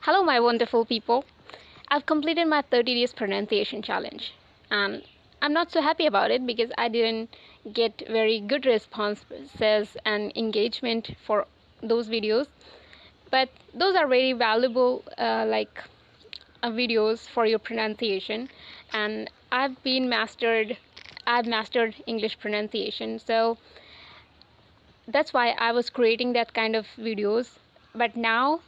Hello, my wonderful people. I've completed my 30 days pronunciation challenge, and I'm not so happy about it because I didn't get very good responses and engagement for those videos. But those are very valuable, videos for your pronunciation, and I've mastered English pronunciation, so that's why I was creating that kind of videos. But now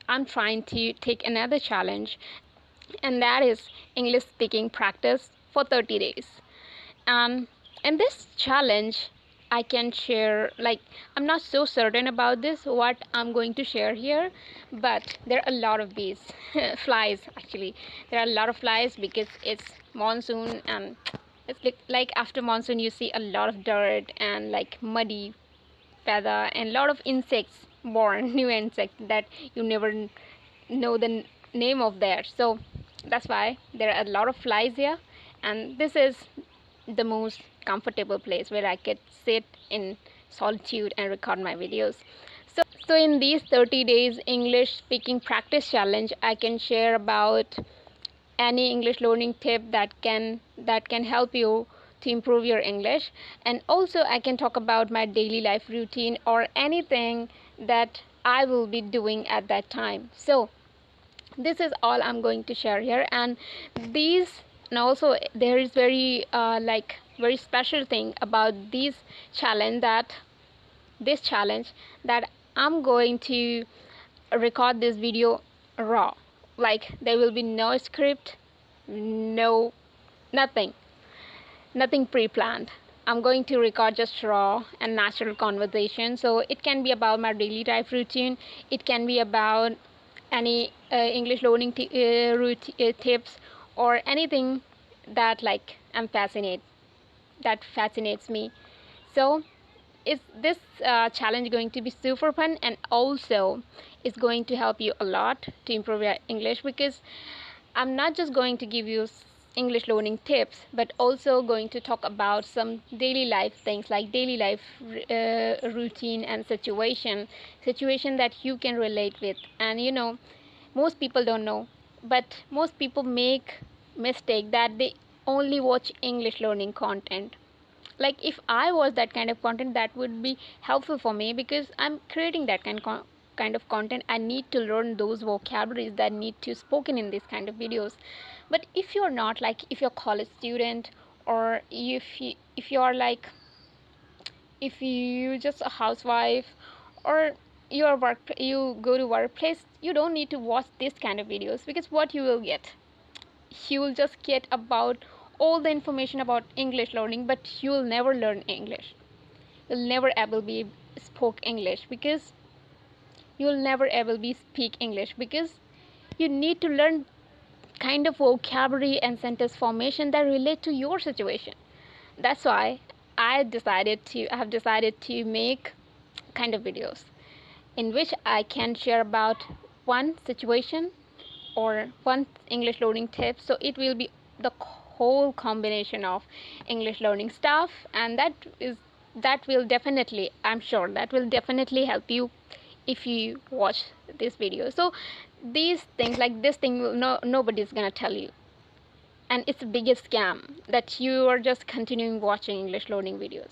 I'm trying to take another challenge, and that is English speaking practice for 30 days. Um, in this challenge, I can share, I'm not so certain about this, what I'm going to share here, but there are a lot of bees, flies actually. There are a lot of flies because it's monsoon, and it's like after monsoon, you see a lot of dirt and like muddy feather and a lot of insects born, new insects that you never know the name of that. So that's why there are a lot of flies here, and this is the most comfortable place where I could sit in solitude and record my videos. So in these 30 days English speaking practice challenge, I can share about any English learning tip that can help you to improve your English, and also I can talk about my daily life routine or anything that I will be doing at that time. So this is all I'm going to share here, and these and also there is very special thing about this challenge that I'm going to record this video raw. Like there will be no script, no nothing, nothing pre-planned. I'm going to record just raw and natural conversation. So it can be about my daily life routine. It can be about any English learning tips or anything that I'm that fascinates me. So is this challenge going to be super fun, and also is going to help you a lot to improve your English, because I'm not just going to give you English learning tips, but also going to talk about some daily life things, like daily life routine and situation that you can relate with. And most people don't know, but most people make mistake that they only watch English learning content. Like if I was that kind of content, that would be helpful for me, because I'm creating that kind of content. I need to learn those vocabularies that need to spoken in this kind of videos. But if you're not, like if you're a college student, or if you're like if you just a housewife, or you go to workplace, you don't need to watch this kind of videos, because what you will just get about all the information about English learning, but you'll never learn English. You'll never ever be spoke English, because you'll never ever be speak English, because you need to learn kind of vocabulary and sentence formation that relate to your situation. That's why I have decided to make kind of videos in which I can share about one situation or one English learning tip. So it will be the whole combination of English learning stuff, and that will definitely, I'm sure that will definitely help you if you watch this video. So these things, like this thing, nobody's gonna tell you, and it's the biggest scam that you are just continuing watching English learning videos.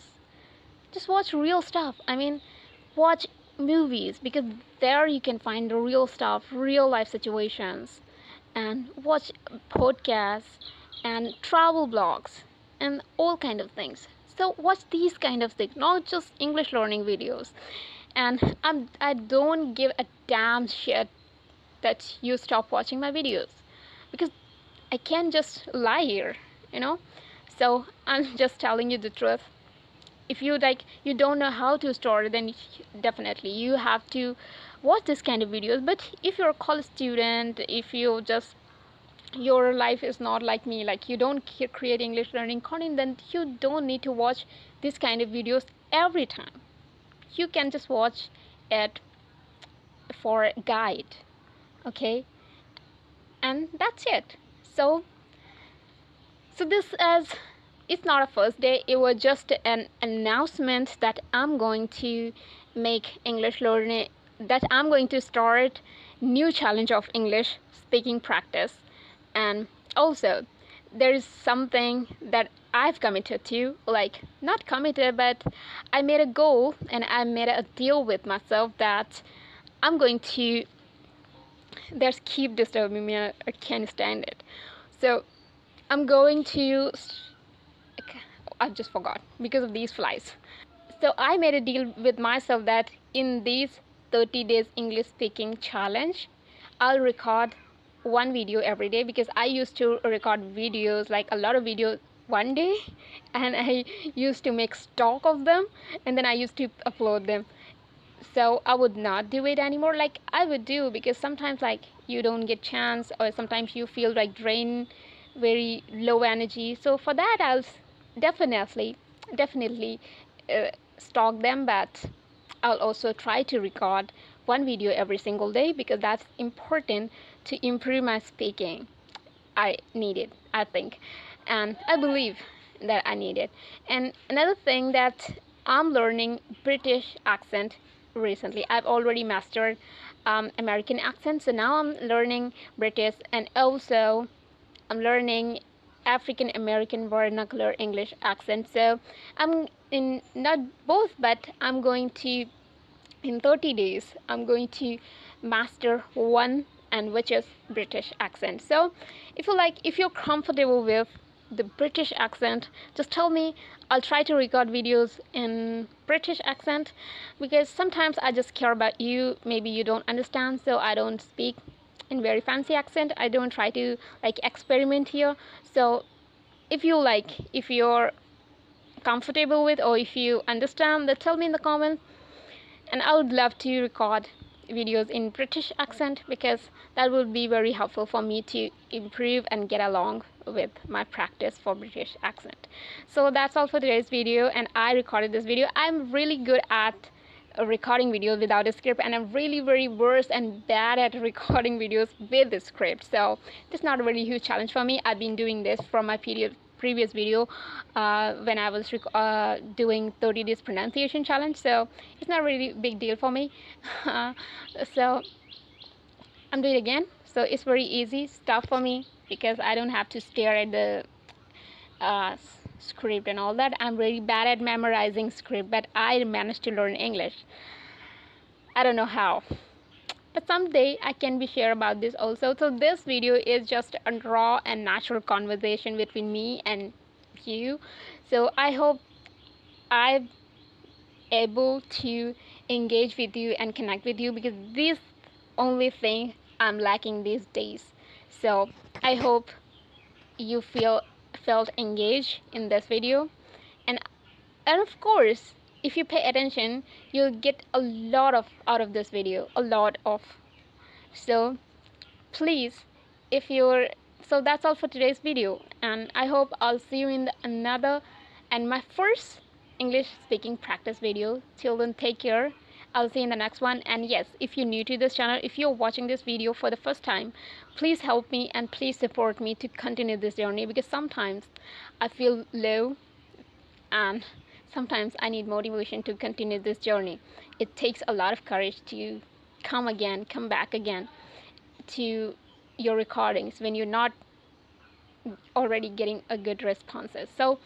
Just watch real stuff. I mean, watch movies, because there you can find the real stuff, real life situations, and watch podcasts and travel blogs and all kind of things. So watch these kind of things, not just English learning videos. And I don't give a damn shit that you stop watching my videos, because I can't just lie here, you know. So I'm just telling you the truth. If you don't know how to store, then definitely you have to watch this kind of videos. But if you're a college student, if you just your life is not like me, like you don't create English learning content, then you don't need to watch this kind of videos every time. You can just watch it for a guide, okay? And that's it. So this is it's not a first day, it was just an announcement that I'm going to make English learning, that I'm going to start new challenge of English speaking practice. And also, there is something that I've committed to, like, not committed, but I made a goal and I made a deal with myself that I'm going to, there's keep disturbing me, I can't stand it. So I'm going to, I just forgot because of these flies. So I made a deal with myself that in these 30 days English speaking challenge, I'll record one video every day, because I used to record videos, like a lot of videos one day, and I used to make stock of them, and then I used to upload them. So I would not do it anymore. Like, I would do, because sometimes, like, you don't get chance, or sometimes you feel like drain, very low energy. So for that, I'll definitely stock them, but I'll also try to record one video every single day, because that's important to improve my speaking. I need it, I think, and I believe that I need it. And another thing, that I'm learning British accent recently. I've already mastered American accent, so now I'm learning British, and also I'm learning African American vernacular English accent. So I'm in not both, but I'm going to, in 30 days, I'm going to master one, and which is British accent. So if you're comfortable with the British accent, just tell me. I'll try to record videos in British accent, because sometimes I just care about you. Maybe you don't understand, so I don't speak in very fancy accent. I don't try to, like, experiment here. So if you're comfortable with, or if you understand, then tell me in the comments, and I would love to record videos in British accent, because that would be very helpful for me to improve and get along with my practice for British accent. So that's all for today's video, and I recorded this video. I'm really good at recording videos without a script, and I'm really very worse and bad at recording videos with the script. So it's not a very huge challenge for me. I've been doing this from my previous video when I was doing 30 days pronunciation challenge, so it's not really big deal for me. So I'm doing it again. So it's very easy stuff for me, because I don't have to stare at the uh, script and all that. I'm really bad at memorizing script, but I managed to learn English. I don't know how, but someday I can be sure about this also. So this video is just a raw and natural conversation between me and you. So I hope I'm able to engage with you and connect with you, because this only thing I'm lacking these days. So I hope you felt engaged in this video, and of course, if you pay attention, you'll get a lot of out of this video, a lot of. So please, if you're so that's all for today's video, and I hope I'll see you in another and my first English speaking practice video. Till then, take care. I'll see you in the next one. And yes, if you're new to this channel, if you're watching this video for the first time, please help me and please support me to continue this journey, because sometimes I feel low, and sometimes I need motivation to continue this journey. It takes a lot of courage to come back again to your recordings when you're not already getting a good responses. So,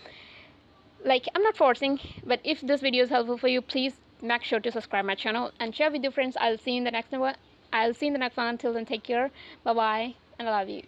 like, I'm not forcing, but if this video is helpful for you, please make sure to subscribe my channel and share with your friends. I'll see you in the next one. Until then, take care. Bye bye, and I love you.